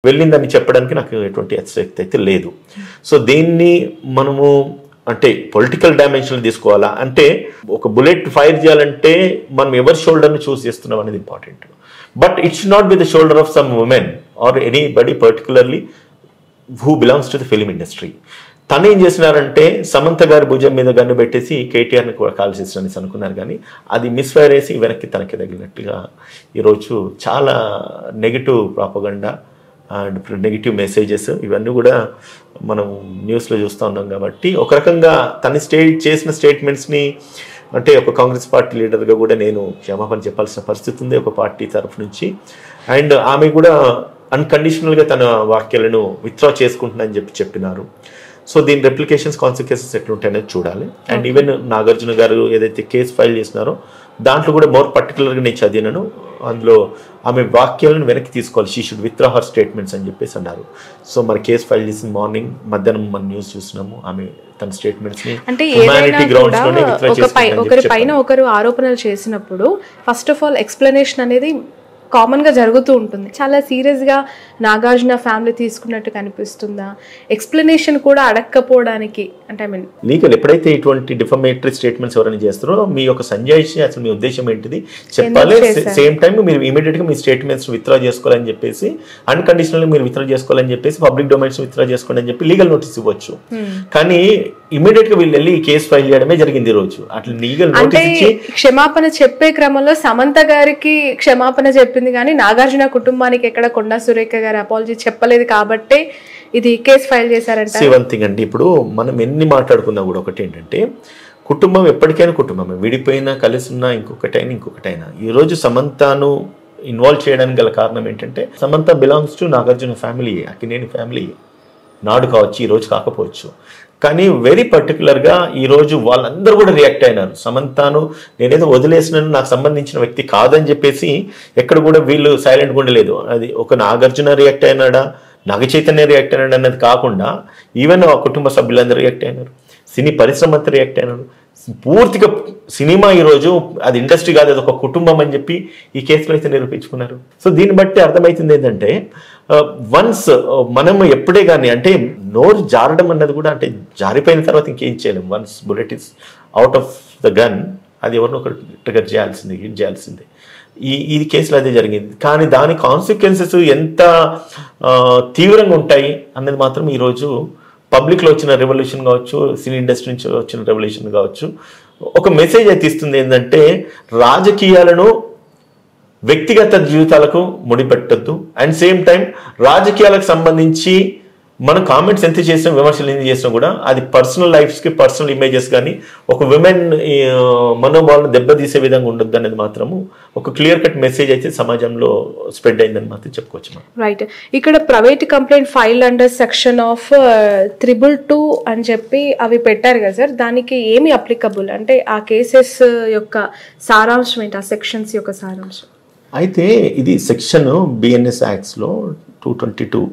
వెళ్ళిందని చెప్పడానికి నాకు ఎటువంటి అతిశక్తి అయితే లేదు. సో దీన్ని మనము అంటే పొలిటికల్ డైమెన్షన్ తీసుకోవాలా అంటే ఒక బుల్లెట్ ఫైర్ చేయాలంటే మనం ఎవరి షోల్డర్ని చూస్ చేస్తున్నాం అనేది important. But it's not be the shoulder of some women or anybody particularly who belongs to the film industry. తను ఏం చేసినారంటే సమంత గారి భుజం మీద గన్ను పెట్టేసి కేటీఆర్ని కూడా కాల్ చేసినని అనుకున్నారు, కానీ అది మిస్ఫైర్ వేసి వెనక్కి తనకి తగిలినట్టుగా ఈరోజు చాలా negative propaganda and negative messages ఇవన్నీ కూడా మనం న్యూస్లో చూస్తూ ఉన్నాం. కాబట్టి ఒక రకంగా తను చేసిన స్టేట్మెంట్స్ని అంటే ఒక కాంగ్రెస్ పార్టీ లీడర్గా కూడా నేను క్షమాపణ చెప్పాల్సిన పరిస్థితి ఉంది ఒక పార్టీ తరఫు నుంచి. అండ్ ఆమె కూడా అన్కండిషనల్గా తన వాక్యాలను విత్డ్రా చేసుకుంటుందని చెప్పినారు. సో దీని రెప్లికేషన్స్ కాన్సిక్వెన్సెస్ ఎట్లుంటాయనేది చూడాలి. అండ్ ఈవెన్ నాగార్జున గారు ఏదైతే కేసు ఫైల్ చేసినారో దాంట్లో కూడా మోర్ పర్టికులర్గా నేను చదివినాను. అందులో ఆమె వాక్యాలను వెనక్కి తీసుకోవాలి, she should withdraw her statements అని చెప్పేసి అన్నారు. సో మరి కేసు ఫైల్ చేసిన మార్నింగ్ మధ్యాహ్నం మన న్యూస్ చూసినాము ఆమె తన స్టేట్మెంట్స్ ని హ్యుమానిటీ గ్రౌండ్స్ లోనే విత్డ్రా చేసుకుంటారు. ఒకరి పైన ఒకరు ఆరోపణలు చేసినప్పుడు ఫస్ట్ ఆఫ్ ఆల్ ఎక్స్ప్లెనేషన్ అనేది కామన్గా జరుగుతూ ఉంటుంది. చాలా సీరియస్గా నాగార్జున ఫ్యామిలీ తీసుకున్నట్టు కనిపిస్తుందా? ఎక్స్ప్లెనేషన్ కూడా అడగకపోవడానికి అంటే ఐ మీన్ లీగల్ ఎప్పుడైతే ఇటువంటి డిఫమేటరీ స్టేట్మెంట్స్ ఎవరైనా చేస్తారో మీ యొక్క సంజాయిషి అసలు మీ ఉద్దేశం ఏంటిది చెప్పాలి. సేమ్ టైం మీరు ఇమీడియట్గా మీ స్టేట్మెంట్స్ విత్డ్రా చేసుకోవాలని చెప్పేసి అన్కండిషనల్గా మీరు విత్డ్రా చేసుకోవాలని చెప్పేసి పబ్లిక్ డొమైన్స్ విత్డ్రా చేసుకోండి అని చెప్పి లీగల్ నోటీస్ ఇవ్వచ్చు. కానీ ఇమీడియట్ గా వీళ్ళు వెళ్ళి కేసు ఫైల్ చేయడమే జరిగింది ఈ రోజు. అట్లా లీగల్ నోటీస్ ఇచ్చి క్షమాపణ చెప్పే క్రమంలో సమంత గారికి క్షమాపణ చెప్పింది కానీ నాగార్జున కుటుంబానికి ఎక్కడ కొండా సురేఖ గారు అపాలజీ చెప్పలేదు కాబట్టి ఇది కేసు ఫైల్ చేశారంట. వన్ థింగ్ అండి, ఇప్పుడు మనం ఎన్ని మాట్లాడుకున్నా కూడా ఒకటి ఏంటంటే కుటుంబం ఎప్పటికైనా కుటుంబమే, విడిపోయినా కలిసి ఉన్నా ఇంకొకటైనా ఈ రోజు సమంతను ఇన్వాల్వ్ చేయడానికి గల కారణం ఏంటంటే Samantha belongs to Nagarjuna family, Akkineni family. నాడు కావచ్చు, ఈ రోజు కాకపోవచ్చు, కానీ వెరీ పర్టికులర్గా ఈరోజు వాళ్ళందరూ కూడా రియాక్ట్ అయినారు. సమంతను నేనేదో వదిలేసినాను, నాకు సంబంధించిన వ్యక్తి కాదని చెప్పేసి ఎక్కడ కూడా వీళ్ళు సైలెంట్గా ఉండలేదు. అది ఒక నాగార్జున రియాక్ట్ అయినాడా, నాగ చైతన్య రియాక్ట్ అయినాడు అన్నది కాకుండా ఈవెన్ ఆ కుటుంబ సభ్యులందరూ రియాక్ట్ అయినారు, సినీ పరిశ్రమ అంతా రియాక్ట్ అయినారు. పూర్తిగా సినిమా ఈరోజు అది ఇండస్ట్రీ కాదు, అది ఒక కుటుంబం అని చెప్పి ఈ కేసులో అయితే నిరూపించుకున్నారు. సో దీన్ని బట్టి అర్థమవుతుంది ఏంటంటే వన్స్ మనము ఎప్పుడే కానీ అంటే నోరు జారడం అన్నది కూడా అంటే జారిపోయిన తర్వాత ఇంకేం చేయలేము. Once bullet is out of the gun అది ఎవరినో ఒకటి ట్రిగర్ చేయాల్సింది, హిట్ చేయాల్సిందే. ఈ కేసులో అదే జరిగింది. కానీ దాని కాన్సిక్వెన్సెస్ ఎంత తీవ్రంగా ఉంటాయి అన్నది మాత్రం ఈరోజు పబ్లిక్లో వచ్చిన రెవల్యూషన్ కావచ్చు, సినీ ఇండస్ట్రీ నుంచి వచ్చిన రెవల్యూషన్ కావచ్చు, ఒక మెసేజ్ అయితే ఇస్తుంది ఏంటంటే రాజకీయాలను వ్యక్తిగత జీవితాలకు ముడిపెట్టద్దు. అండ్ సేమ్ టైం రాజకీయాలకు సంబంధించి మనం కామెంట్స్ ఎంత చేసినా విమర్శలు ఎంత చేసినా కూడా అది పర్సనల్ లైఫ్స్కి పర్సనల్ ఇమేజెస్ కానీ ఒక విమెన్ మనోభావాలను దెబ్బతీసే విధంగా ఉండొద్దు అనేది మాత్రము ఒక క్లియర్ కట్ మెసేజ్ అయితే సమాజంలో స్ప్రెడ్ అయిందని మాత్రం చెప్పుకోవచ్చు. రైట్. ఇక్కడ private complaint file under section of 322 అని చెప్పి అవి పెట్టారు కదా సార్, దానికి ఏమి అప్లికబుల్ అంటే ఆ కేసెస్ యొక్క సారాంశం ఏంటి, ఆ సెక్షన్స్ యొక్క సారాంశం? అయితే ఇది సెక్షన్ బిఎన్ఎస్ యాక్ట్స్లో 222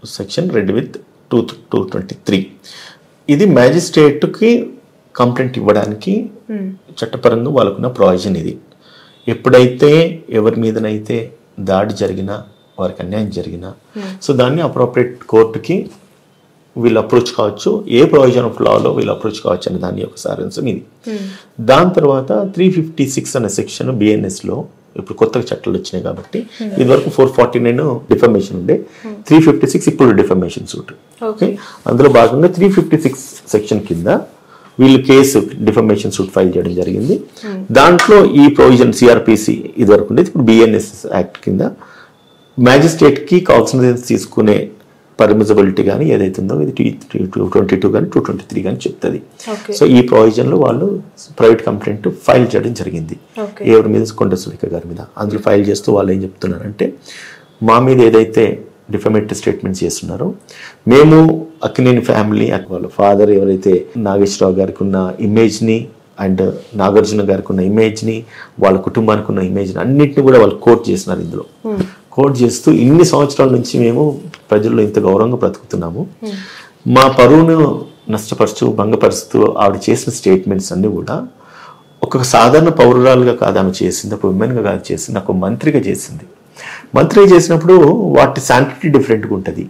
సెక్షన్ రెడ్ విత్ 223 ఇది మ్యాజిస్ట్రేట్కి కంప్లైంట్ ఇవ్వడానికి చట్టపరంగా వాళ్ళకున్న ప్రొవిజన్. ఇది ఎప్పుడైతే ఎవరి మీదనైతే దాడి జరిగినా వారికి అన్యాయం జరిగినా సో దాన్ని అప్రోప్రియేట్ కోర్టుకి వీళ్ళు అప్రోచ్ కావచ్చు, ఏ ప్రొవిజన్ ఆఫ్ లాలో వీళ్ళు అప్రోచ్ కావచ్చు అనే దాని యొక్క సారాంశం ఇది. దాని తర్వాత 356 అనే సెక్షన్ బిఎన్ఎస్లో ఇప్పుడు కొత్తగా చట్టాలు వచ్చినాయి కాబట్టి ఇదివరకు 449 డిఫమేషన్ ఉండే, 356 ఇప్పుడు డిఫమేషన్ సూట్. ఓకే, అందులో భాగంగా 356 సెక్షన్ కింద వీళ్ళు కేసు డిఫమేషన్ సూట్ ఫైల్ చేయడం జరిగింది. దాంట్లో ఈ ప్రొవిజన్ సిఆర్పిసి ఇదివరకు ఉండేది, ఇప్పుడు బిఎన్ఎస్ యాక్ట్ కింద మ్యాజిస్ట్రేట్కి కాగ్నిజెన్స్ తీసుకునే పర్మిజబిలిటీ కానీ ఏదైతే ఉందో ఇది 222 కానీ 223 కానీ చెప్తుంది. సో ఈ ప్రొవిజన్లో వాళ్ళు ప్రైవేట్ కంప్లైంట్ ఫైల్ చేయడం జరిగింది. ఎవరి మీద, కొండా సురేఖ గారి మీద. అందులో ఫైల్ చేస్తూ వాళ్ళు ఏం చెప్తున్నారంటే మా మీద ఏదైతే డిఫమేటరీ స్టేట్మెంట్స్ చేస్తున్నారో మేము అక్కినేని ఫ్యామిలీ వాళ్ళ ఫాదర్ ఎవరైతే నాగేశ్వరరావు గారికి ఉన్న ఇమేజ్ని అండ్ నాగార్జున గారికి ఉన్న ఇమేజ్ని వాళ్ళ కుటుంబానికి ఉన్న ఇమేజ్ని అన్నింటినీ కూడా వాళ్ళు కోట్ చేస్తున్నారు. ఇందులో కోట్ చేస్తూ ఇన్ని సంవత్సరాల నుంచి మేము ప్రజల్లో ఇంత గౌరవంగా బ్రతుకుతున్నాము, మా పరువును నష్టపరుస్తూ భంగపరుస్తూ ఆవిడ చేసిన స్టేట్మెంట్స్ అన్నీ కూడా ఒక సాధారణ పౌరురాలుగా కాదు ఆమె చేసింది, ఒక ఉమెన్గా కాదు చేసింది, ఒక మంత్రిగా చేసింది. మంత్రి చేసినప్పుడు వాటి శాంటిటీ డిఫరెంట్గా ఉంటుంది,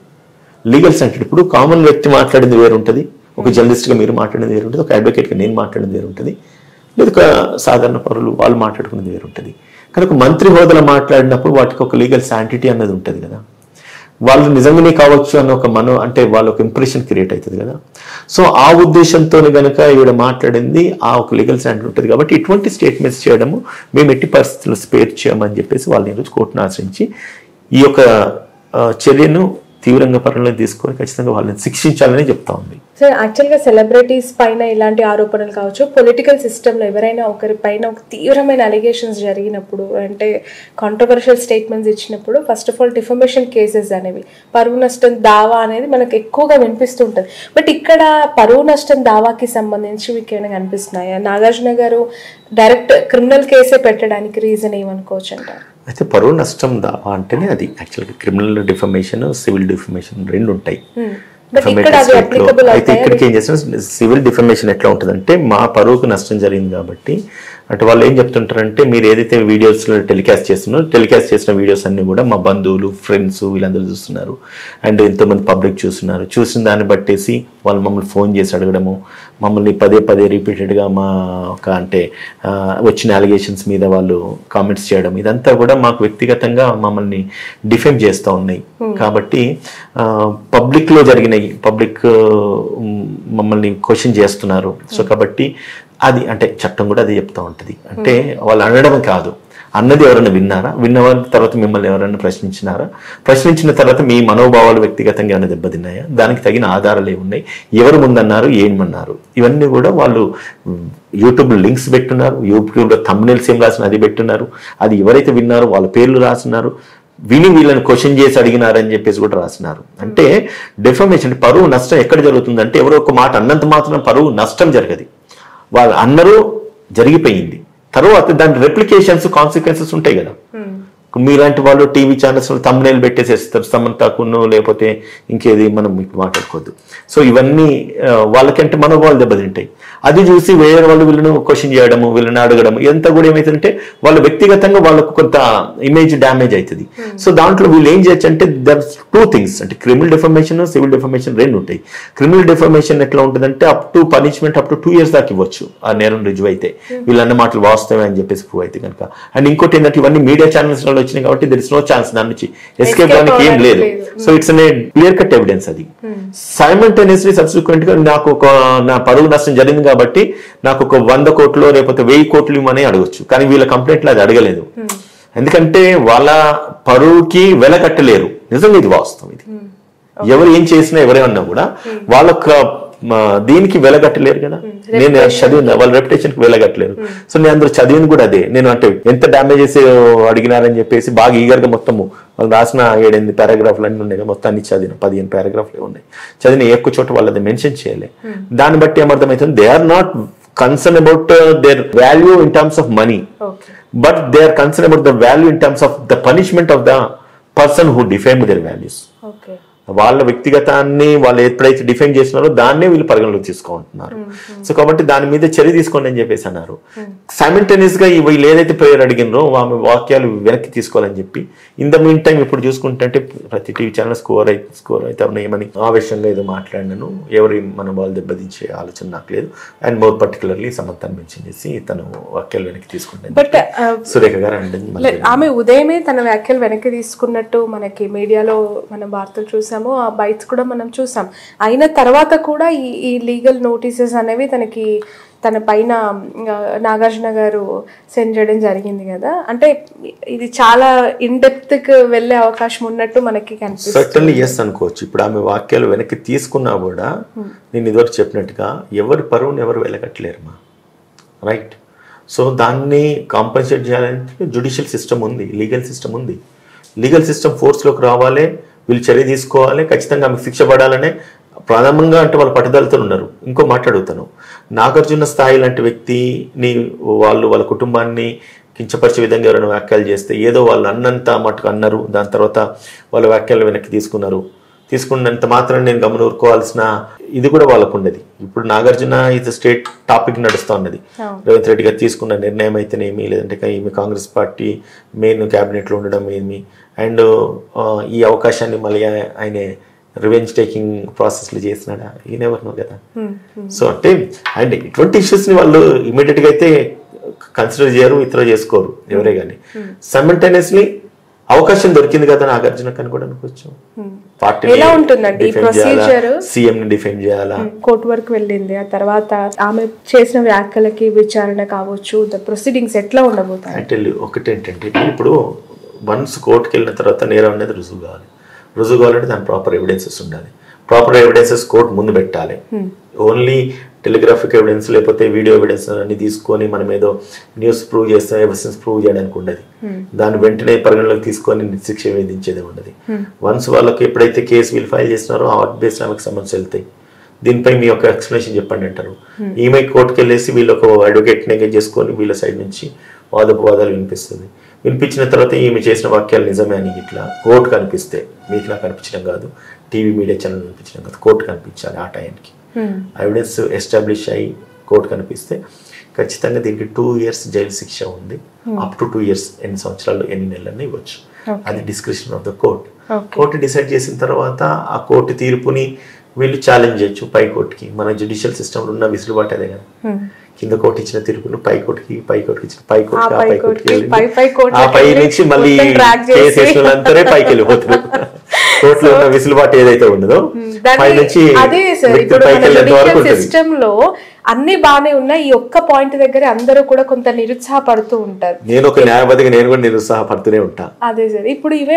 లీగల్ శాంటిటీ. ఇప్పుడు కామన్ వ్యక్తి మాట్లాడింది వేరు ఉంటుంది, ఒక జర్నలిస్ట్గా మీరు మాట్లాడింది వేరు ఉంటుంది, ఒక అడ్వకేట్గా నేను మాట్లాడింది వేరు ఉంటుంది, లేదా ఒక సాధారణ పౌరులు వాళ్ళు మాట్లాడుకునేది వేరు ఉంటుంది. కానీ ఒక మంత్రి హోదాలో మాట్లాడినప్పుడు వాటికి ఒక లీగల్ శాంటిటీ అన్నది ఉంటుంది కదా, వాళ్ళు నిజంగానే కావచ్చు అన్న ఒక అంటే వాళ్ళ ఒక ఇంప్రెషన్ క్రియేట్ అవుతుంది కదా. సో ఆ ఉద్దేశంతో కనుక ఈవిడ మాట్లాడింది ఆ ఒక లీగల్ శాంటిటీ ఉంటుంది. కాబట్టి ఇటువంటి స్టేట్మెంట్స్ చేయడము మేము ఎట్టి పరిస్థితుల్లో స్పేర్ చేయమని చెప్పేసి వాళ్ళని ఈరోజు కోర్టును ఆశ్రయించి ఈ యొక్క చర్యను తీవ్రంగా పరిగణలోకి తీసుకొని ఖచ్చితంగా వాళ్ళని శిక్షించాలని చెప్తా ఉంది. సార్ యాక్చువల్గా సెలబ్రిటీస్ పైన ఇలాంటి ఆరోపణలు కావచ్చు, పొలిటికల్ సిస్టంలో ఎవరైనా ఒకరి పైన ఒక తీవ్రమైన అలిగేషన్స్ జరిగినప్పుడు, అంటే కాంట్రవర్షియల్ స్టేట్మెంట్స్ ఇచ్చినప్పుడు, first of all defamation cases అనేవి, పరువు నష్టం దావా అనేది మనకు ఎక్కువగా వినిపిస్తుంటుంది. బట్ ఇక్కడ పరువు నష్టం దావాకి సంబంధించి మీకు ఏమైనా కనిపిస్తున్నాయా? నాగార్జున గారు డైరెక్ట్ క్రిమినల్ కేసే పెట్టడానికి రీజన్ ఏమనుకోవచ్చు అంటారు? అయితే పరువు నష్టం దావా అంటేనే అది యాక్చువల్గా క్రిమినల్ డిఫమేషన్, సివిల్ డిఫమేషన్ రెండు ఉంటాయి. అయితే ఇక్కడికి ఏం చేస్తున్నారు, సివిల్ డిఫమేషన్ ఎట్లా ఉంటుందంటే మా పరువుకు నష్టం జరిగింది కాబట్టి అంటే వాళ్ళు ఏం చెప్తుంటారంటే మీరు ఏదైతే వీడియోస్ టెలికాస్ట్ చేస్తున్నారో టెలికాస్ట్ చేసిన వీడియోస్ అన్ని కూడా మా బంధువులు, ఫ్రెండ్స్ వీళ్ళందరూ చూస్తున్నారు, అండ్ ఎంతోమంది పబ్లిక్ చూస్తున్నారు. చూసిన దాన్ని బట్టేసి వాళ్ళు మమ్మల్ని ఫోన్ చేసి అడగడము, మమ్మల్ని పదే పదే రిపీటెడ్గా మా ఒక అంటే వచ్చిన అలిగేషన్స్ మీద వాళ్ళు కామెంట్స్ చేయడం, ఇదంతా కూడా మాకు వ్యక్తిగతంగా మమ్మల్ని డిఫెమ్ చేస్తూ ఉన్నాయి. కాబట్టి పబ్లిక్లో జరిగినాయి, పబ్లిక్ మమ్మల్ని క్వశ్చన్ చేస్తున్నారు. సో కాబట్టి అది అంటే చట్టం కూడా అది చెప్తూ ఉంటుంది. అంటే వాళ్ళు అనడం కాదు, అన్నది ఎవరైనా విన్నారా, విన్న వాళ్ళ తర్వాత మిమ్మల్ని ఎవరైనా ప్రశ్నించినారా, ప్రశ్నించిన తర్వాత మీ మనోభావాలు వ్యక్తిగతంగా ఏమైనా దెబ్బతిన్నాయా, దానికి తగిన ఆధారాలు ఏమున్నాయి, ఎవరు ముందన్నారు, ఏమన్నారు, ఇవన్నీ కూడా వాళ్ళు యూట్యూబ్లో లింక్స్ పెట్టున్నారు, యూట్యూబ్లో థంబ్నెయిల్స్ ఏం రాసిన అది పెట్టున్నారు, అది ఎవరైతే విన్నారో వాళ్ళ పేర్లు రాస్తున్నారు, విని వీళ్ళని క్వశ్చన్ చేసి అడిగినారని చెప్పేసి కూడా రాసినారు. అంటే డెఫమేషన్ పరువు నష్టం ఎక్కడ జరుగుతుందంటే ఎవరో ఒక మాట అన్నంత మాత్రం పరువు నష్టం జరగదు, వాళ్ళు అన్నరు జరిగిపోయింది, తర్వాత దాని రెప్లికేషన్స్ కాన్సిక్వెన్సెస్ ఉంటాయి కదా. మీలాంటి వాళ్ళు టీవీ ఛానల్స్ థంబ్నెయిల్ పెట్టేసేస్తారు, సమంతకును లేకపోతే ఇంకేది మనం ఇప్పుడు మాట్లాడుకోవద్దు. సో ఇవన్నీ వాళ్ళకంటే మనోభావాలు దెబ్బతింటాయి. అది చూసి వేరే వాళ్ళు వీళ్ళను క్వశ్చన్ చేయడము, వీళ్ళని అడగడం, ఇదంతా కూడా ఏమైతుందంటే వాళ్ళ వ్యక్తిగతంగా వాళ్ళకు కొంత ఇమేజ్ డ్యామేజ్ అవుతుంది. సో దాంట్లో వీళ్ళు ఏం చేయొచ్చు అంటే దర్ టూ థింగ్స్, అంటే క్రిమినల్ డిఫమేషన్, సివిల్ డిఫమేషన్ రెండు ఉంటాయి. క్రిమినల్ డిఫమేషన్ ఎట్లా ఉంటుందంటే up to punishment up to 2 years దాకా ఇవ్వచ్చు ఆ నేరం రుజువు అయితే, వీళ్ళన్న మాటలు వాస్తవమే అని చెప్పేసి ప్రూవ్ అయితే కనుక. అండ్ ఇంకోటి ఏంటంటే ఇవన్నీ మీడియా ఛానల్స్ వచ్చినాయి కాబట్టి దర్ ఇస్ నో ఛాన్స్ దాని నుంచి ఎస్కేప్ అవడానికి ఏం లేదు. So it's an clear cut evidence. అది సైమల్టేనియస్లీ సబ్సిక్వెంట్ గా నాకు ఒక నా పరువు నష్టం జరిగింది కాబట్టి నాకు ఒక 100 కోట్లు లేకపోతే 1000 కోట్లు ఇవ్వమని అడగచ్చు, కానీ వీళ్ళ కంప్లైంట్లో అది అడగలేదు. ఎందుకంటే వాళ్ళ పరువుకి వెల కట్టలేరు. నిజంగా ఇది వాస్తవం. ఇది ఎవరు ఏం చేసినా ఎవరేమన్నా కూడా వాళ్ళొక్క దీనికి వెలగట్టలేరు కదా. నేను చదివిన వాళ్ళ రెప్యుటేషన్ కి వెలగట్టలేరు. సో నేను అందరూ చదివిన కూడా అదే. నేను అంటే ఎంత డ్యామేజెస్ అడిగినారని చెప్పేసి బాగా ఈగర్గా మొత్తము వాళ్ళు రాసిన 7-8 పారాగ్రాఫ్లు అన్నీ ఉన్నాయి, మొత్తం అన్ని చదివిన 15 పారాగ్రాఫ్లే ఉన్నాయి. చదివిన ఎక్కువ చోట వాళ్ళది మెన్షన్ చేయలే. దాన్ని బట్టి ఏమర్థమవుతుంది, they are not concerned about their value in terms of money, but they are concerned about the value in terms of the punishment of the person who defamed their values. వాళ్ళ వ్యక్తిగతాన్ని వాళ్ళు ఎప్పుడైతే define చేస్తున్నారో దాన్నే వీళ్ళు పరిగణలోకి తీసుకుంటున్నారు. So కాబట్టి దాని మీద చర్య తీసుకోండి అని చెప్పేసి అన్నారు. సైమల్టేనియస్ గా వీళ్ళు ఏదైతే ప్రేయర్ అడిగినరో ఆమె వాక్యాలు వెనక్కి తీసుకోవాలని చెప్పి ఇన్ ద మీన్ టైం ఇప్పుడు చూసుకుంటే ప్రతి టీవీ ఛానల్ స్కోర్ అయితే ఉన్నాయేమని ఆవేశంగా ఏదో మాట్లాడినాను, ఎవరి మనోభావాలు దెబ్బతించే ఆలోచన నాకు లేదు. అండ్ మోర్ పర్టికులర్లీ సమంతాన్ని మెన్షన్ చేసి తను వాక్యాలు వెనక్కి తీసుకుంటాను. బట్ సురేఖ గారు అంటే ఆమె ఉదయమే తన వ్యాఖ్యలు వెనక్కి తీసుకున్నట్టు మనకి మీడియాలో మనం వార్తలు చూసాం, ఆ బైట్స్ కూడా మనం చూసాం. అయిన తర్వాత కూడా ఈ లీగల్ నోటీసెస్ అనేవి తన పైన నాగార్జున గారు సెండ్ చేయడం జరిగింది కదా. అంటే ఇది చాలా ఇన్ డెప్త్ కి వెళ్ళే అవకాశం ఉన్నట్టు మనకి కనిపిస్తుంది. సర్టన్లీ ఎస్ అనుకోవచ్చు. ఇప్పుడు ఆమె వాక్యాలు వెనక్కి తీసుకున్నా కూడా నేను ఇదివరకు చెప్పినట్టుగా ఎవరి పరువుని ఎవరు వెలగట్లేరు, రైట్. సో దాన్ని కాంపన్సేట్ చేయాలంటే జ్యుడిషియల్ సిస్టమ్ ఉంది, లీగల్ సిస్టమ్ ఉంది. లీగల్ సిస్టమ్ ఫోర్స్లోకి రావాలి, వీళ్ళు చర్య తీసుకోవాలి, ఖచ్చితంగా ఆమెకు శిక్ష పడాలనే ప్రధానంగా అంటే వాళ్ళ పట్టుదలతో ఉన్నారు. ఇంకో మాట్లాడుతాను, నాగార్జున స్థాయి లాంటి వ్యక్తిని వాళ్ళ కుటుంబాన్ని కించపరిచే విధంగా ఎవరైనా వ్యాఖ్యలు చేస్తే ఏదో వాళ్ళు అన్నంత మటుకు అన్నారు, దాని తర్వాత వాళ్ళ వ్యాఖ్యలు వెనక్కి తీసుకున్నంత మాత్రం నేను గమనూరుకోవాల్సిన ఇది కూడా వాళ్ళకు ఉండదు. ఇప్పుడు నాగార్జున ఇది స్టేట్ టాపిక్ నడుస్తూ ఉన్నది. రేవంత్ రెడ్డి గారు తీసుకున్న నిర్ణయం అయితేనేమి, లేదంటే ఈమె కాంగ్రెస్ పార్టీ మెయిన్ క్యాబినెట్లో ఉండడం ఏమి, అండ్ ఈ అవకాశాన్ని మళ్ళీ ఆయన రివెంజ్ టేకింగ్ ప్రాసెస్లు చేసినాడా ఈ నెవర్ నో కదా. సో అంటే అండ్ ఇటువంటి ఇష్యూస్ని వాళ్ళు ఇమీడియట్గా అయితే కన్సిడర్ చేయరు, ఇతర చేసుకోరు ఎవరే కానీ. సైమల్టేనియస్లీ అవకాశం దొరికింది కదా నాగార్జునకు అని కూడా అనుకోవచ్చు. పార్టీ ఎలా ఉంటుందండి ఈ ప్రొసీజర్? సీఎం ని డిఫెండ్ చేయాలా, కోర్టు వరకు వెళ్ళింది, ఆ తర్వాత ఆమె చేసిన వ్యాఖ్యలకి విచారణ కావచ్చు, ద ప్రొసీడింగ్స్ ఎట్లా ఉండబోతాయి? అంటే ఒకటి ఏంటంటే ఇప్పుడు వన్స్ కోర్టుకి వెళ్ళిన తర్వాత నేరం అనేది రుజువు కావాలి. రుజువు కావాలంటే దాని ప్రాపర్ ఎవిడెన్సెస్ ఉండాలి. ప్రాపర్ ఎవిడెన్సెస్ కోర్టు ముందు పెట్టాలి. ఓన్లీ టెలిగ్రాఫిక్ ఎవిడెన్స్ లేకపోతే వీడియో ఎవిడెన్స్ అన్ని తీసుకొని మనం ఏదో న్యూస్ ప్రూవ్ చేస్తాం, ఎవిడెన్స్ ప్రూవ్ చేయడానికి ఉండదు. దాన్ని వెంటనే పరిగణలోకి తీసుకొని శిక్ష విధించేది ఉండదు. వన్స్ వాళ్ళకి ఎప్పుడైతే కేసు వీళ్ళు ఫైల్ చేస్తున్నారో ఆ బేస్డ్ ఆమెకు సమస్య వెళ్తాయి. దీనిపై మీ యొక్క ఎక్స్ప్లెనేషన్ చెప్పండి అంటారు. ఈమె కోర్టుకు వెళ్ళేసి వీళ్ళు ఒక అడ్వకేట్ని ఎంగేజ్ చేసుకొని వీళ్ళ సైడ్ నుంచి వాదోపవాదాలు వినిపిస్తుంది. వినిపించిన తర్వాత ఈమె చేసిన వాక్యాలు నిజమే అని ఇట్లా కోర్టు కనిపిస్తే, మీకు నాకు కనిపించడం కాదు, టీవీ మీడియా ఛానల్ కనిపించడం కాదు, కోర్టు కనిపించాలి. ఆ టైంకి ఎవిడెన్స్ ఎస్టాబ్లిష్ అయ్యి కోర్టు కనిపిస్తే ఖచ్చితంగా దీనికి 2 years జైలు శిక్ష ఉంది. అప్ టు 2 years, ఎన్ని సంవత్సరాలు ఎన్ని నెలలని ఇవ్వచ్చు. అది description of the court. Court decide చేసిన తర్వాత ఆ కోర్టు తీర్పుని వీళ్ళు ఛాలెంజ్ చేయొచ్చు పై కోర్టుకి. మన జ్యుడిషియల్ సిస్టంలో ఉన్న విసులుబాటు అదే కదా. కింద కోర్టు ఇచ్చిన తీర్పును పై కోర్టుకి, పై కోర్టుకి ఇచ్చిన పై కోర్టుకి, ఆ పై నుంచి మళ్ళీ కేసు వేసినంతరే పైకి వెళ్ళిపోతారు. కోర్టులో ఉన్న విసులుబాటు ఏదైతే ఉండదో పై నుంచి సిస్టమ్ లో అన్ని బాగానే ఉన్నాయి. ఈ ఒక్క పాయింట్ దగ్గర అందరూ కూడా కొంత నిరుత్సాహపడుతూ ఉంటారు. నేను ఒక న్యాయవాదిగా నేను కూడా నిరుత్సాహపడుతూనే ఉంటా. అదే సార్, ఇప్పుడు ఇవే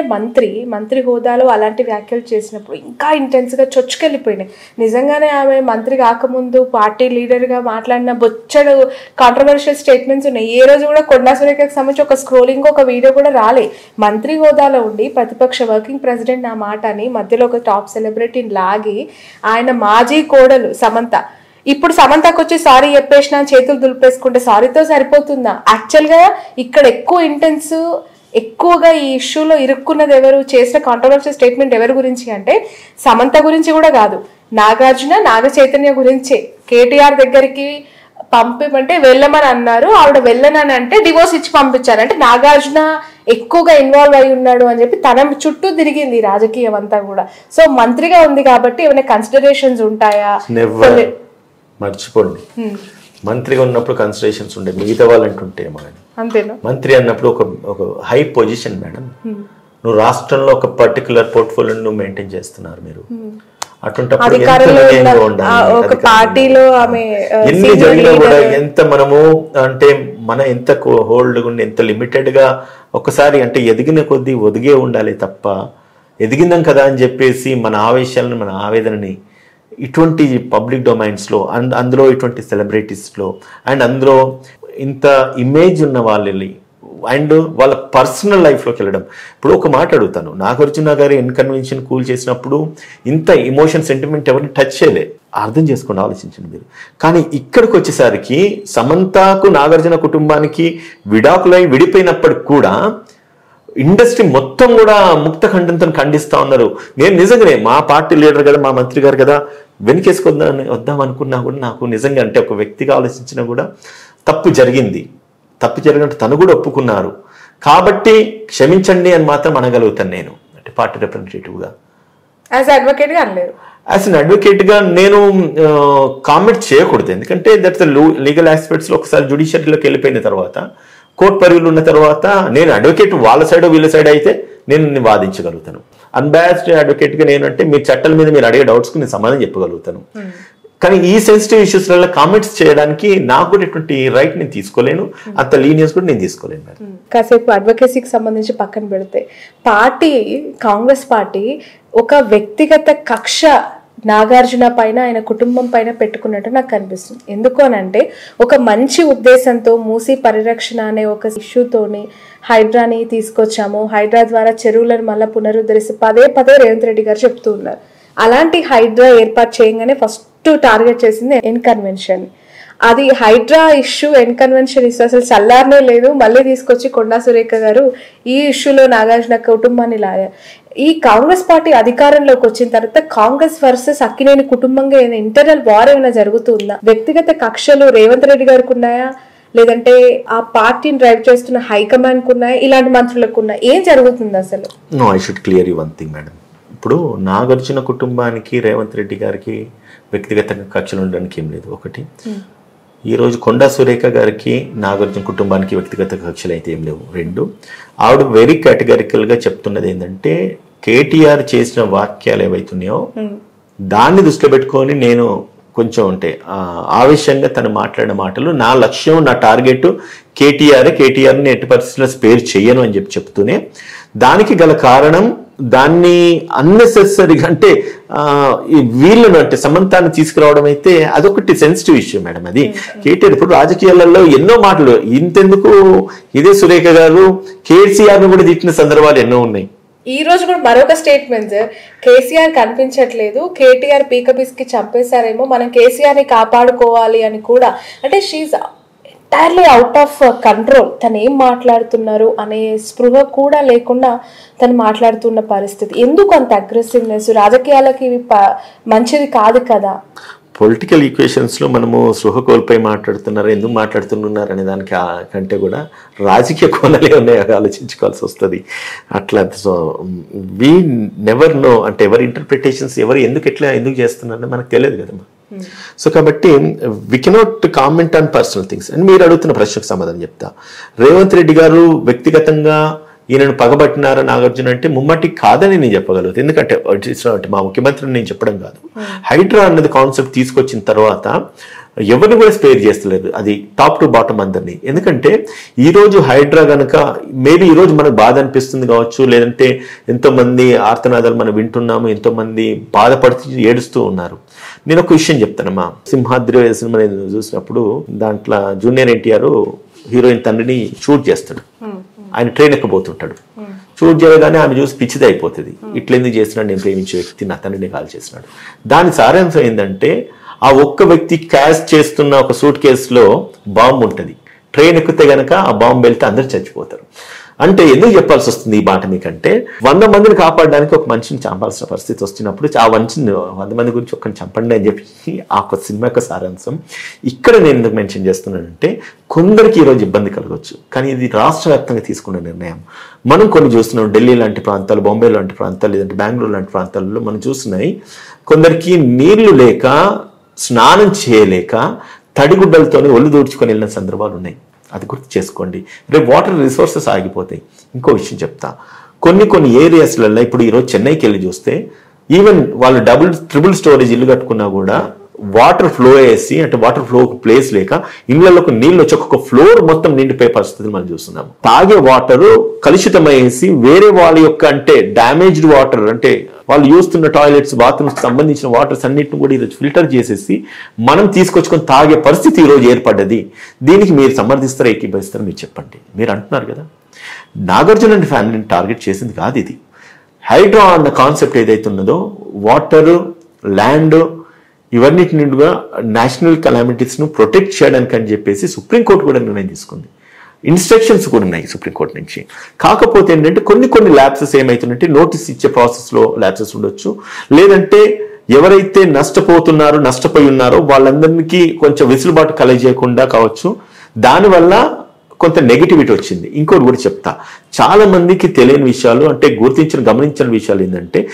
మంత్రి హోదాలో అలాంటి వ్యాఖ్యలు చేసినప్పుడు ఇంకా ఇంటెన్స్ గా చొచ్చుకెళ్ళిపోయినాయి. నిజంగానే ఆమె మంత్రి కాకముందు పార్టీ లీడర్ గా మాట్లాడిన బొచ్చడు కాంట్రవర్షియల్ స్టేట్మెంట్స్ ఉన్నాయి. ఏ రోజు కూడా కొండా సురేఖకి సంబంధించి ఒక స్క్రోలింగ్ ఒక వీడియో కూడా రాలే. మంత్రి హోదాలో ఉండి ప్రతిపక్ష వర్కింగ్ ప్రెసిడెంట్ నా మాట అని మధ్యలో ఒక టాప్ సెలబ్రిటీని లాగి ఆయన మాజీ కోడలు సమంత, ఇప్పుడు సమంతకు వచ్చి సారీ చెప్పేసిన చేతులు దులిపేసుకుంటే సారీతో సరిపోతుందా? యాక్చువల్ గా ఇక్కడ ఎక్కువ ఇంటెన్స్, ఎక్కువగా ఈ ఇష్యూలో ఇరుక్కున్నది ఎవరు, చేసిన కాంట్రవర్షియల్ స్టేట్మెంట్ ఎవరి గురించి అంటే సమంత గురించి కూడా కాదు, నాగార్జున నాగ చైతన్య గురించే. కేటీఆర్ దగ్గరికి పంపిమంటే వెళ్ళమని అన్నారు, ఆవిడ వెళ్ళనని అంటే డివోర్స్ ఇచ్చి పంపించారు. అంటే నాగార్జున ఎక్కువగా ఇన్వాల్వ్ అయి ఉన్నాడు అని చెప్పి తన చుట్టూ తిరిగింది రాజకీయం అంతా కూడా. సో మంత్రిగా ఉంది కాబట్టి ఏమైనా కన్సిడరేషన్స్ ఉంటాయా? మర్చిపోండి, మంత్రిగా ఉన్నప్పుడు కన్సిడరేషన్స్ ఉండే, మిగతా వాళ్ళు అంటుంటే అంతేనా? మంత్రి అన్నప్పుడు ఒక హై పొజిషన్ మేడం. నువ్వు రాష్ట్రంలో ఒక పర్టికులర్ పోర్ట్ఫోలియోని నువ్వు మెయింటైన్ చేస్తున్నారు మీరు. అటువంటిప్పుడు ఎన్ని జరిగినా కూడా ఎంత మనము అంటే మన ఎంత హోల్డ్ ఉండి ఎంత లిమిటెడ్ గా ఒకసారి అంటే ఎదిగిన కొద్దీ ఒదిగే ఉండాలి తప్ప ఎదిగిందాం కదా అని చెప్పేసి మన ఆవేశాలను మన ఆవేదనని ఇటువంటి పబ్లిక్ డొమైన్స్లో అందులో ఇటువంటి సెలబ్రిటీస్లో అండ్ అందులో ఇంత ఇమేజ్ ఉన్న వాళ్ళని అండ్ వాళ్ళ పర్సనల్ లైఫ్లోకి వెళ్ళడం. ఇప్పుడు ఒక మాట అడుగుతాను, నాగార్జున గారి ఇన్కన్వెన్షన్ కూల్ చేసినప్పుడు ఇంత ఇమోషన్ సెంటిమెంట్ ఎవరిని టచ్ చేయలే. అర్థం చేసుకోండి, ఆలోచించండి మీరు. కానీ ఇక్కడికి వచ్చేసరికి సమంతకు నాగార్జున కుటుంబానికి విడాకులై విడిపోయినప్పటికి కూడా ఇండస్ట్రీ మొత్తం కూడా ముక్త ఖండంతో ఖండిస్తూ ఉన్నారు. నేను నిజంగానే మా పార్టీ లీడర్ కదా, మా మంత్రి గారు కదా, వద్దాం అనుకున్నా కూడా నాకు నిజంగా అంటే ఒక వ్యక్తిగా ఆలోచించినా కూడా తప్పు జరిగినట్టు తను కూడా ఒప్పుకున్నారు కాబట్టి క్షమించండి అని మాత్రం అనగలుగుతాను నేను, అంటే పార్టీ రిప్రజెంటేటివ్గా. యాజ్ అడ్వకేట్గా అనలేరు. యాజ్ అన్ అడ్వకేట్గా నేను కామెంట్ చేయకూడదు, ఎందుకంటే దట్స్ లీగల్ ఆస్పెక్ట్స్లో ఒకసారి జ్యుడిషియరీలోకి వెళ్ళిపోయిన తర్వాత కోర్టు పరివులు ఉన్న తర్వాత నేను అడ్వకేట్ వాళ్ళ సైడ్ వీళ్ళ సైడ్ అయితే నేను వాదించగలుగుతాను. అన్బయాస్డ్ అడ్వకేట్గా నేను అంటే మీ చట్టాల మీద మీరు అడిగే డౌట్స్కి నేను సమాధానం చెప్పగలుగుతాను. కానీ ఈ సెన్సిటివ్ ఇష్యూస్లలో కామెంట్స్ చేయడానికి నాకు కూడా ఇటువంటి రైట్ నేను తీసుకోలేను, అంత లీనియన్స్ కూడా నేను తీసుకోలేను. కాసేపు అడ్వకేసీకి సంబంధించి పక్కన పెడితే కాంగ్రెస్ పార్టీ ఒక వ్యక్తిగత కక్ష నాగార్జున పైన ఆయన కుటుంబం పైన పెట్టుకున్నట్టు నాకు కనిపిస్తుంది. ఎందుకు అని అంటే ఒక మంచి ఉద్దేశంతో మూసీ పరిరక్షణ అనే ఒక ఇష్యూతోని హైడ్రాని తీసుకొచ్చాము, హైడ్రా ద్వారా చెరువులను మళ్ళీ పునరుద్ధరిస్తే పదే రేవంత్ రెడ్డి గారు చెప్తూ ఉన్నారు. అలాంటి హైడ్రా ఏర్పాటు చేయగానే ఫస్ట్ టార్గెట్ చేసింది ఎన్కన్వెన్షన్. అది హైడ్రా ఇష్యూ ఎన్కన్వెన్షన్ ఇష్యూ అసలు చల్లారనే లేదు. మళ్ళీ తీసుకొచ్చి కొండా సురేఖ గారు ఈ ఇష్యూలో నాగార్జున కుటుంబాన్ని లాగారు. ఈ కాంగ్రెస్ పార్టీ అధికారంలోకి వచ్చిన తర్వాత కాంగ్రెస్ వర్సెస్ అక్కినేని కుటుంబంగా ఇంటర్నల్ వార్ ఏమైనా జరుగుతుందా? వ్యక్తిగత కక్షలు రేవంత్ రెడ్డి గారికి ఉన్నాయా? లేదంటే ఆ పార్టీని డ్రైవ్ చేస్తున్న హైకమాండ్కి ఉన్నాయా, ఇలాంటి మంత్రులకు ఉన్నాయా? ఏం జరుగుతుంది అసలు? No, I should clear you one thing madam. ఇప్పుడు నాగార్జున కుటుంబానికి రేవంత్ రెడ్డి గారికి వ్యక్తిగతంగా కక్షలు ఉండడానికి ఏం లేదు. ఒకటి, ఈరోజు కొండా సురేఖ గారికి నాగార్జున కుటుంబానికి వ్యక్తిగత కక్షలు అయితే ఏం లేవు. రెండు, ఆవిడ వెరీ కేటగారికల్గా చెప్తున్నది ఏంటంటే కేటీఆర్ చేసిన వాక్యాలు ఏవైతున్నాయో దాన్ని దృష్టిలో పెట్టుకొని నేను కొంచెం అంటే ఆవేశంగా తను మాట్లాడిన మాటలు, నా లక్ష్యం, నా టార్గెట్ కేటీఆర్ని ఎట్టి పరిస్థితుల్లో స్పేర్ చెయ్యను అని చెప్తూనే దానికి గల కారణం దాన్ని అన్నెసెసరీగా అంటే వీళ్ళను అంటే సమంతాన్ని తీసుకురావడం అయితే అదొకటి సెన్సిటివ్ ఇష్యూ మేడం. అది కేటీఆర్ ఇప్పుడు రాజకీయాలలో ఎన్నో మాటలు, ఇంతెందుకు ఇదే సురేఖ గారు కేసీఆర్ను కూడా తిట్టిన సందర్భాలు ఎన్నో ఉన్నాయి. ఈ రోజు కూడా మరొక స్టేట్మెంట్, కేసీఆర్ కనిపించట్లేదు, కేటీఆర్ పీకపీస్కి చంపేశారేమో, మనం కేసీఆర్ని కాపాడుకోవాలి అని కూడా. అంటే she entirely out of control. తను ఏం మాట్లాడుతున్నారు అనే స్పృహ కూడా లేకుండా తను మాట్లాడుతున్న పరిస్థితి. ఎందుకు అంత అగ్రెసివ్నెస్? రాజకీయాలకి ఇవి మంచిది కాదు కదా. పొలిటికల్ ఈక్వేషన్స్లో మనము స్పృహ కోల్పోయి మాట్లాడుతున్నారు, ఎందుకు మాట్లాడుతున్నారు అనే దానికి కంటే కూడా రాజకీయ కోణాలే ఉన్నాయి, ఆలోచించుకోవాల్సి వస్తుంది. అట్లా సో వీ నెవర్ నో, అంటే ఎవరి ఇంటర్ప్రిటేషన్స్ ఎవరు ఎందుకు చేస్తున్నారని మనకు తెలియదు కదమ్మా. సో కాబట్టి we cannot comment on personal things. అని మీరు అడుగుతున్న ప్రశ్నకు సమాధానం చెప్తా. రేవంత్ రెడ్డి గారు వ్యక్తిగతంగా ఈయనను పగబట్టినారా నాగార్జున అంటే ముమ్మటి కాదని నేను చెప్పగలుగుతాను. ఎందుకంటే మా ముఖ్యమంత్రిని నేను చెప్పడం కాదు, హైడ్రా అన్నది కాన్సెప్ట్ తీసుకొచ్చిన తర్వాత ఎవరిని కూడా స్పేర్ చేస్తలేదు, అది టాప్ టు బాటమ్ అందరినీ. ఎందుకంటే ఈరోజు హైడ్రా కనుక మేబీ ఈరోజు మనకు బాధ అనిపిస్తుంది కావచ్చు, లేదంటే ఎంతోమంది ఆర్తనాదాలు మనం వింటున్నాము, ఎంతోమంది బాధపడుతూ ఏడుస్తూ ఉన్నారు. నేను ఒక విషయం చెప్తానమ్మా. సింహాద్రి సినిమా నేను చూసినప్పుడు దాంట్లో జూనియర్ ఎన్టీఆర్ హీరోయిన్ తండ్రిని షూట్ చేస్తాడు, ఆయన ట్రైన్ ఎక్కబోతుంటాడు. షూట్ చేయగానే ఆమె చూసి పిచ్చిది అయిపోతుంది, ఇట్లా ఎందుకు చేస్తున్నాడు, నేను ప్రేమించే వ్యక్తి నా తండ్రిని కాల్ చేస్తున్నాడు. దాని సారాంశం ఏంటంటే ఆ ఒక్క వ్యక్తి క్యాష్ చేస్తున్న ఒక సూట్ కేసులో బాంబు ఉంటుంది, ట్రైన్ ఎక్కితే గనక ఆ బాంబు వెళ్తే అందరు చచ్చిపోతారు. అంటే ఎందుకు చెప్పాల్సి వస్తుంది ఈ మాట మీకంటే 100 మందిని కాపాడడానికి ఒక మనిషిని చంపాల్సిన పరిస్థితి వస్తున్నప్పుడు ఆ మనిషిని 100 మంది గురించి ఒక్కరిని చంపండి అని చెప్పి ఆ ఒక సినిమా యొక్క సారాంశం. ఇక్కడ నేను ఎందుకు మెన్షన్ చేస్తున్నానంటే కొందరికి ఈరోజు ఇబ్బంది కలగవచ్చు, కానీ ఇది రాష్ట్ర వ్యాప్తంగా తీసుకున్న నిర్ణయం. మనం కొన్ని చూస్తున్నాం, ఢిల్లీ లాంటి ప్రాంతాలు, బొంబాయి లాంటి ప్రాంతాలు, లేదంటే బెంగళూరు లాంటి ప్రాంతాల్లో మనం చూస్తున్నాయి. కొందరికి నీళ్లు లేక, స్నానం చేయలేక తడిగుడ్డలతోనే ఒళ్ళు దూడ్చుకొని వెళ్ళిన సందర్భాలు ఉన్నాయి. అది గుర్తు చేసుకోండి. రేపు వాటర్ రిసోర్సెస్ ఆగిపోతాయి. ఇంకో విషయం చెప్తా, కొన్ని ఏరియాస్లలో ఇప్పుడు ఈరోజు చెన్నైకి వెళ్ళి చూస్తే ఈవెన్ వాళ్ళు ట్రిపుల్ స్టోరేజ్ ఇల్లు కట్టుకున్నా కూడా వాటర్ ఫ్లో వేసి, అంటే వాటర్ ఫ్లో ప్లేస్ లేక ఇళ్లలోకి నీళ్ళు వచ్చి ఒక్కొక్క ఫ్లోర్ మొత్తం నిండిపోయే పరిస్థితులు మనం చూస్తున్నాం. తాగే వాటర్ కలుషితమయ్యేసి వేరే వాళ్ళ యొక్క అంటే డ్యామేజ్డ్ వాటర్, అంటే వాళ్ళు చూస్తున్న టాయిలెట్స్, బాత్రూమ్స్ సంబంధించిన వాటర్స్ అన్నింటిని కూడా ఈరోజు ఫిల్టర్ చేసేసి మనం తీసుకొచ్చుకొని తాగే పరిస్థితి ఈరోజు ఏర్పడ్డది. దీనికి మీరు సమర్థిస్తారా, ఏకీభవిస్తారా మీరు చెప్పండి. మీరు అంటున్నారు కదా నాగార్జున అండ్ ఫ్యామిలీని టార్గెట్ చేసింది కాదు ఇది. హైడ్రా అన్న కాన్సెప్ట్ ఏదైతే ఉన్నదో వాటర్, ల్యాండ్ ఇవన్నిటిని నేషనల్ కెలామిటీస్ను ప్రొటెక్ట్ చేయడానికి అని చెప్పేసి సుప్రీంకోర్టు కూడా నిర్ణయం తీసుకుంది. ఇన్స్ట్రక్షన్స్ కూడా ఉన్నాయి సుప్రీంకోర్టు నుంచి. కాకపోతే ఏంటంటే కొన్ని ల్యాప్సెస్ ఏమవుతుందంటే నోటీస్ ఇచ్చే ప్రాసెస్లో ల్యాప్సెస్ ఉండొచ్చు, లేదంటే ఎవరైతే నష్టపోయి ఉన్నారో వాళ్ళందరికీ కొంచెం వెసులుబాటు కలగజేయకుండా కావచ్చు. దానివల్ల కొంత నెగిటివిటీ వచ్చింది. ఇంకోటి కూడా చెప్తా, చాలా మందికి తెలియని విషయాలు, అంటే గమనించిన విషయాలు ఏంటంటే